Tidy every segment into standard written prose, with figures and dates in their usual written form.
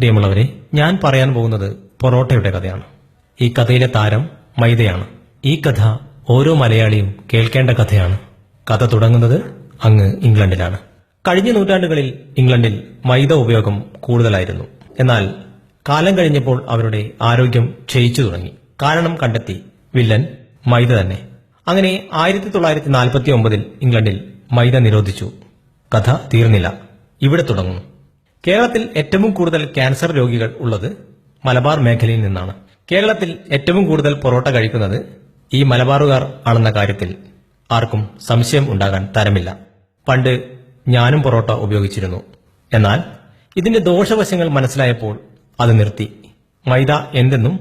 പ്രിയമുള്ളവരെ, ഞാൻ പറയാൻ പോകുന്നത് പൊറോട്ടയുടെ കഥയാണ്. ഈ കഥയിലെ താരം മൈദയാണ്. ഈ കഥ ഓരോ മലയാളിയും കേൾക്കേണ്ട കഥയാണ്. കഥ തുടങ്ങുന്നത് അങ്ങ് ഇംഗ്ലണ്ടിലാണ്. കഴിഞ്ഞ നൂറ്റാണ്ടുകളിൽ ഇംഗ്ലണ്ടിൽ മൈദ ഉപയോഗം കൂടുതലായിരുന്നു. എന്നാൽ കാലം കഴിഞ്ഞപ്പോൾ അവരുടെ ആരോഗ്യം ക്ഷയിച്ചു തുടങ്ങി. കാരണം കണ്ടെത്തി. വില്ലൻ മൈദ തന്നെ. അങ്ങനെ 1949 ഇംഗ്ലണ്ടിൽ മൈദ നിരോധിച്ചു. കഥ തീർന്നില്ല, ഇവിടെ തുടങ്ങുന്നു. കേരളത്തിൽ ഏറ്റവും കൂടുതൽ ക്യാൻസർ രോഗികൾ ഉള്ളത് മലബാർ മേഖലയിൽ നിന്നാണ്. കേരളത്തിൽ ഏറ്റവും കൂടുതൽ പൊറോട്ട കഴിക്കുന്നത് ഈ മലബാറുകാർ ആണെന്ന കാര്യത്തിൽ ആർക്കും സംശയം ഉണ്ടാകാൻ തരമില്ല. പണ്ട് ഞാനും പൊറോട്ട ഉപയോഗിച്ചിരുന്നു. എന്നാൽ ഇതിന്റെ ദോഷവശങ്ങൾ മനസ്സിലായപ്പോൾ അത് നിർത്തി. മൈദ എന്തെന്നും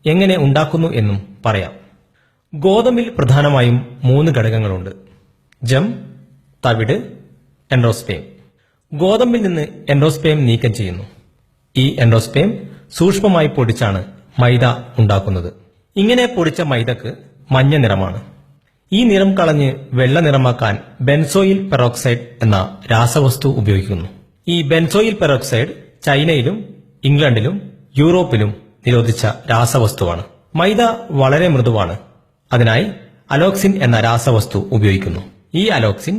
എങ്ങനെ ഉണ്ടാക്കുന്നു എന്നും പറയാം. ഗോതമ്പിൽ പ്രധാനമായും 3 ഘടകങ്ങളുണ്ട്: ജം, തവിട്, എൻഡോസ്പേം. ഗോതമ്പിൽ നിന്ന് എൻഡോസ്പേം നീക്കം ചെയ്യുന്നു. ഈ എൻഡോസ്പേം സൂക്ഷ്മമായി പൊടിച്ചാണ് മൈദ ഉണ്ടാക്കുന്നത്. ഇങ്ങനെ പൊടിച്ച മൈദക്ക് മഞ്ഞ നിറമാണ്. ഈ നിറം കളഞ്ഞ് വെള്ള നിറമാക്കാൻ ബെൻസോയിൽ പെറോക്സൈഡ് എന്ന രാസവസ്തു ഉപയോഗിക്കുന്നു. ഈ ബെൻസോയിൽ പെറോക്സൈഡ് ചൈനയിലും ഇംഗ്ലണ്ടിലും യൂറോപ്പിലും നിരോധിച്ച രാസവസ്തുവാണ്. മൈദ വളരെ മൃദുവാണ്. അതിനായി അലോക്സിൻ എന്ന രാസവസ്തു ഉപയോഗിക്കുന്നു. ഈ അലോക്സിൻ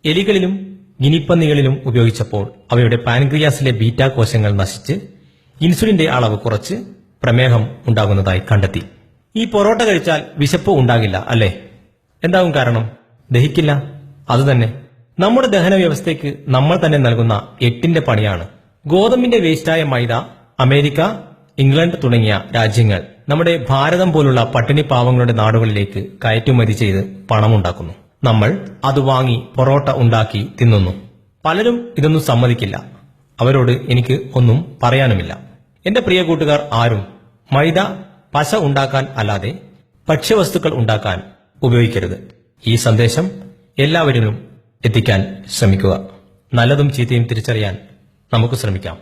എലികളിലും ഗിനിപ്പന്നികളിലും ഉപയോഗിച്ചപ്പോൾ അവയുടെ പാൻക്രിയാസിലെ ബീറ്റാ കോശങ്ങൾ നശിച്ച് ഇൻസുലിന്റെ അളവ് കുറച്ച് പ്രമേഹം ഉണ്ടാകുന്നതായി കണ്ടെത്തി. ഈ പൊറോട്ട കഴിച്ചാൽ വിശപ്പ് ഉണ്ടാകില്ല അല്ലേ? എന്താകും കാരണം? ദഹിക്കില്ല. അതുതന്നെ നമ്മുടെ ദഹന വ്യവസ്ഥയ്ക്ക് നമ്മൾ തന്നെ നൽകുന്ന 8ന്റെ പണിയാണ്. ഗോതമ്പിന്റെ വേസ്റ്റായ മൈദ അമേരിക്ക, ഇംഗ്ലണ്ട് തുടങ്ങിയ രാജ്യങ്ങൾ നമ്മുടെ ഭാരതം പോലുള്ള പട്ടിണി പാവങ്ങളുടെ നാടുകളിലേക്ക് കയറ്റുമതി ചെയ്ത് പണമുണ്ടാക്കുന്നു. നമ്മൾ അത് വാങ്ങി പൊറോട്ട ഉണ്ടാക്കി തിന്നുന്നു. പലരും ഇതൊന്നും സമ്മതിക്കില്ല. അവരോട് എനിക്ക് ഒന്നും പറയാനുമില്ല. എന്റെ പ്രിയ കൂട്ടുകാർ ആരും മൈദ പശ ഉണ്ടാക്കാൻ അല്ലാതെ ഭക്ഷ്യവസ്തുക്കൾ ഉണ്ടാക്കാൻ ഉപയോഗിക്കരുത്. ഈ സന്ദേശം എല്ലാവരിലും എത്തിക്കാൻ ശ്രമിക്കുക. നല്ലതും ചീത്തയും തിരിച്ചറിയാൻ നമുക്ക് ശ്രമിക്കാം.